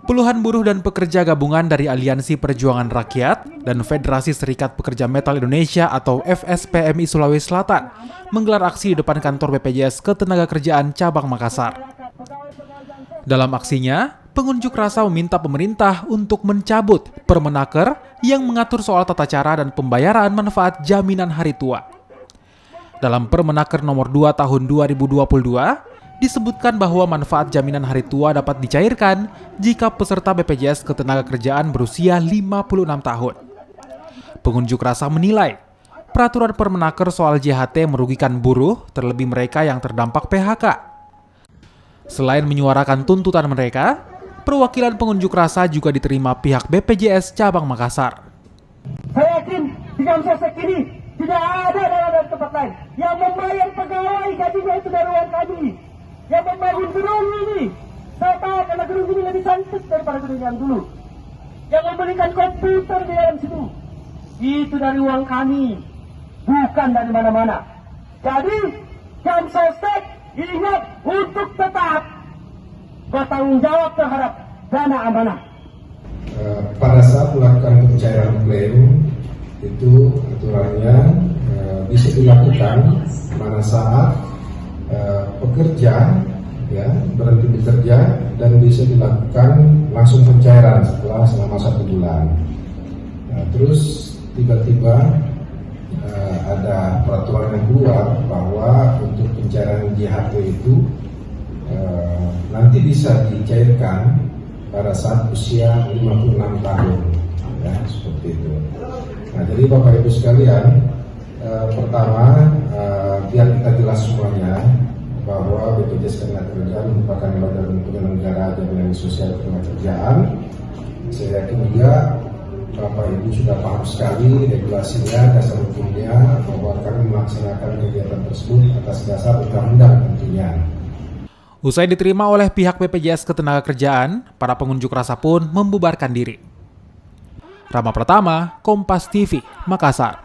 Puluhan buruh dan pekerja gabungan dari Aliansi Perjuangan Rakyat dan Federasi Serikat Pekerja Metal Indonesia atau FSPMI Sulawesi Selatan menggelar aksi di depan kantor BPJS Ketenagakerjaan Cabang Makassar. Dalam aksinya, pengunjuk rasa meminta pemerintah untuk mencabut Permenaker yang mengatur soal tata cara dan pembayaran manfaat jaminan hari tua. Dalam Permenaker nomor 2 tahun 2022, disebutkan bahwa manfaat jaminan hari tua dapat dicairkan jika peserta BPJS Ketenagakerjaan berusia 56 tahun. Pengunjuk rasa menilai peraturan Permenaker soal JHT merugikan buruh, terlebih mereka yang terdampak PHK. Selain menyuarakan tuntutan mereka, perwakilan pengunjuk rasa juga diterima pihak BPJS Cabang Makassar. Saya yakin di Jamsosek ini tidak ada dalam tempat lain yang membayar pegawai gajinya itu dari uang kami, yang membangun gedung ini. Saya tahu karena gedung ini lebih cantik daripada gedung yang dulu, yang membelikan komputer di dalam situ itu dari uang kami, bukan dari mana-mana. Jadi Jamsosek ingat untuk tetap bertanggung jawab terhadap dana amanah. Pada saat melakukan pencairan klaim itu aturannya bisa dilakukan pada saat pekerja berhenti bekerja dan bisa dilakukan langsung pencairan selama 1 bulan. Terus tiba-tiba ada peraturan yang keluar bahwa untuk pencairan JHT itu nanti bisa dicairkan pada saat usia 56 tahun, ya, seperti itu. Nah, jadi Bapak Ibu sekalian, pertama biar kita jelas semuanya bahwa BPJS Ketenagakerjaan merupakan badan penyelenggara jaminan sosial ketenagakerjaan. Saya yakin juga Bapak Ibu sudah paham sekali regulasinya, dasar hukumnya, bahwa kami melaksanakan kegiatan tersebut atas dasar undang-undang tentunya. Usai diterima oleh pihak BPJS Ketenagakerjaan, para pengunjuk rasa pun membubarkan diri. Rama Pratama, Kompas TV, Makassar.